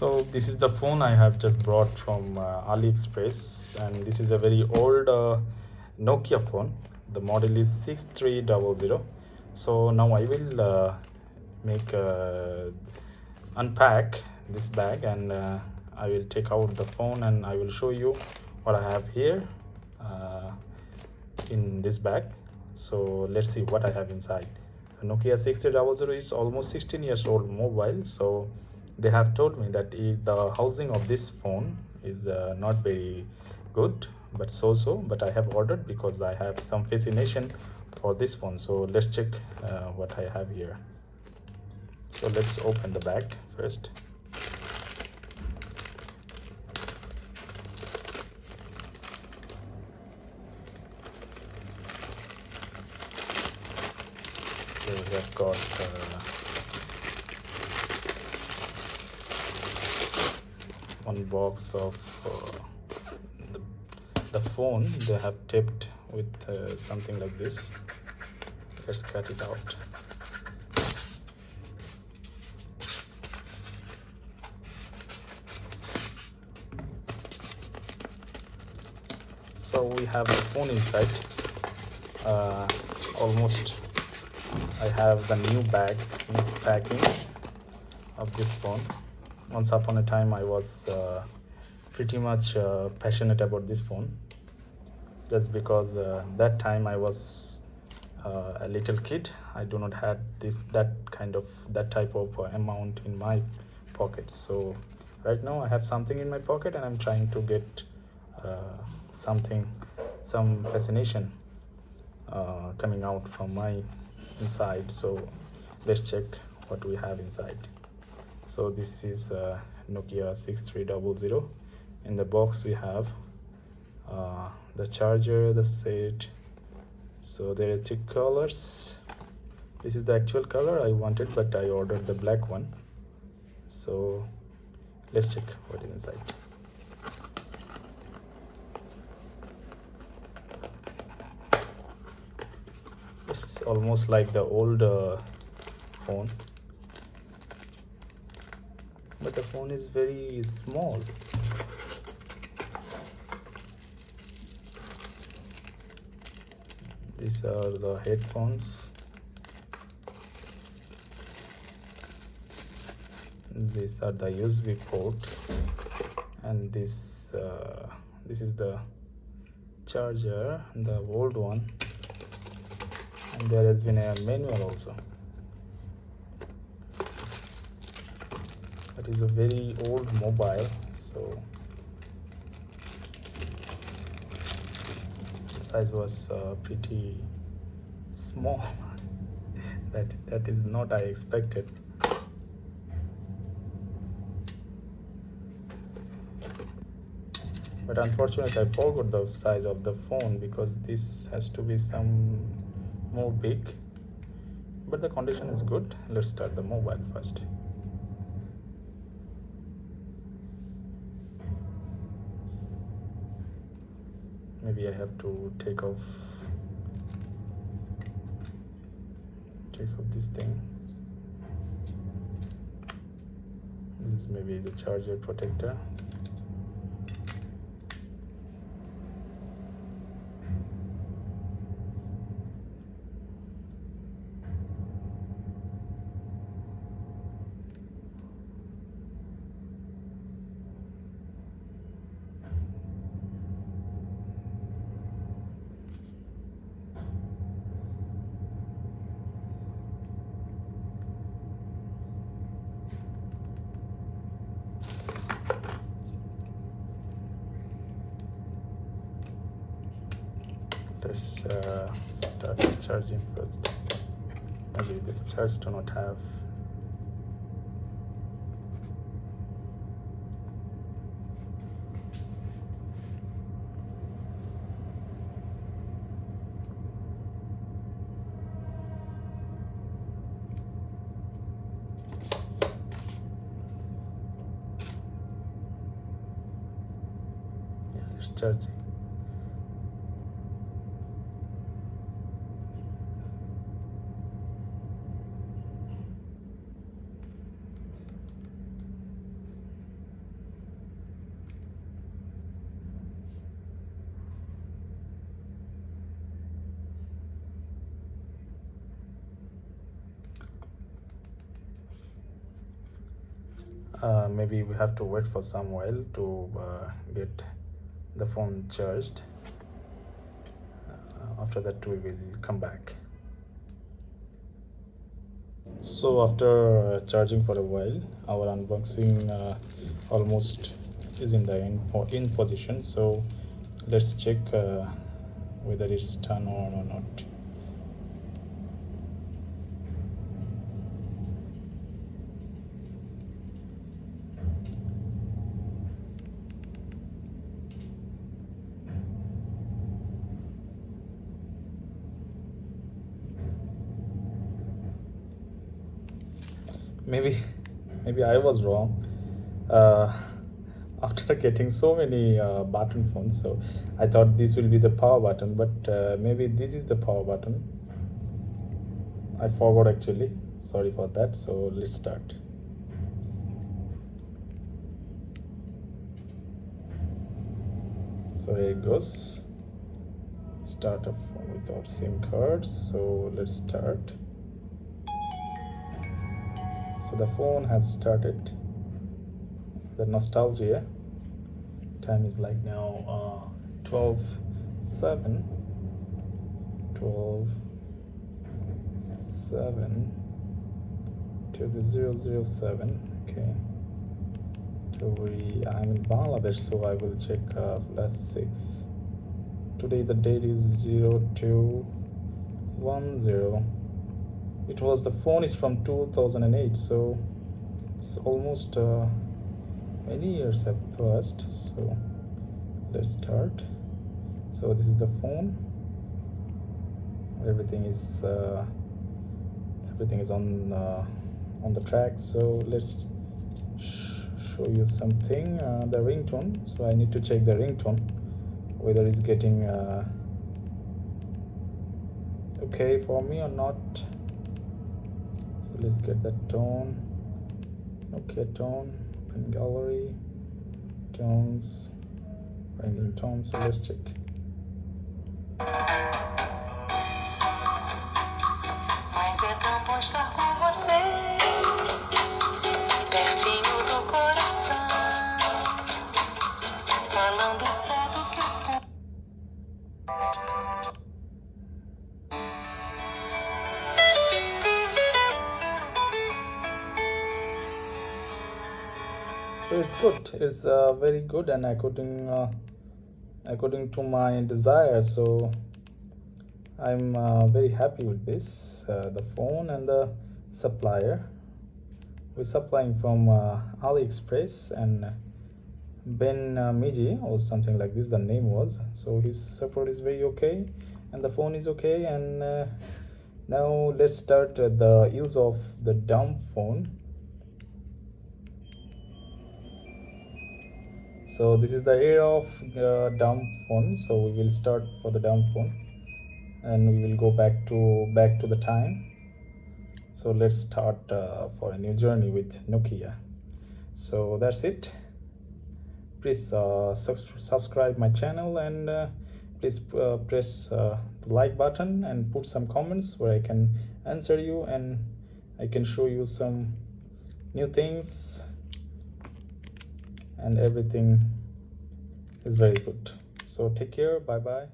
So this is the phone I have just brought from AliExpress, and this is a very old Nokia phone. The model is 6300. So now I will make unpack this bag, and I will take out the phone and I will show you what I have here in this bag. So let's see what I have inside. Nokia 6300 is almost 16 years old mobile, so they have told me that the housing of this phone is not very good, but but I have ordered because I have some fascination for this phone. So let's check what I have here. So let's open the bag first. So we have got one box of the phone. They have taped with something like this. Let's cut it out. So we have the phone inside. Almost I have the new packing of this phone. Once upon a time I was pretty much passionate about this phone, just because that time I was a little kid. I do not have that type of amount in my pocket. So right now I have something in my pocket and I'm trying to get some fascination coming out from my inside. So let's check what we have inside. So this is Nokia 6300. In the box we have the charger, the set. So there are two colors. This is the actual color I wanted, but I ordered the black one. So let's check what is inside. It's almost like the old phone, but the phone is very small. These are the headphones. These are the USB port, and this is the charger, the old one, and there has been a manual also. It is a very old mobile, so the size was pretty small. that is not I expected. But unfortunately I forgot the size of the phone, because this has to be some more big. But the condition is good. Let's start the mobile first. Maybe I have to take off this thing. This is maybe the charger protector. Let's start charging first. Maybe this charge do not have. Yes, it's charging. Maybe we have to wait for some while to get the phone charged. After that we will come back. So after charging for a while, our unboxing almost is in the in position. So let's check whether it's turned on or not. maybe maybe I was wrong. uh, After getting so many button phones, so I thought this will be the power button, but maybe this is the power button. I forgot actually, sorry for that. So let's start. So here it goes. Start a phone without SIM cards. So let's start. So the phone has started. The nostalgia. Time is like now 12:07. 12:07 to the 007. Okay. I'm in Bangladesh, so I will check last 6. Today the date is 0210. It was, the phone is from 2008, so it's almost many years have passed. So let's start. So this is the phone. Everything is on the track. So let's show you something. The ringtone. So I need to check the ringtone, whether it's getting okay for me or not. So let's get that tone. Nokia tone, open gallery, tones, ringing tone. So let's check. Mas é tão bom estar com você, pertinho do coração, falando só do que So it's good. It's very good, and according to my desire. So I'm very happy with this. The phone and the supplier. We're supplying from AliExpress, and Ben Miji or something like this. The name was. So his support is very okay, and the phone is okay. And now let's start the use of the dumb phone. So this is the era of dumb phone. So we will start for the dumb phone, and we will go back to the time. So let's start for a new journey with Nokia. So that's it. Please subscribe my channel, and please press the like button and put some comments where I can answer you, and I can show you some new things, and everything is very good. So take care. Bye bye.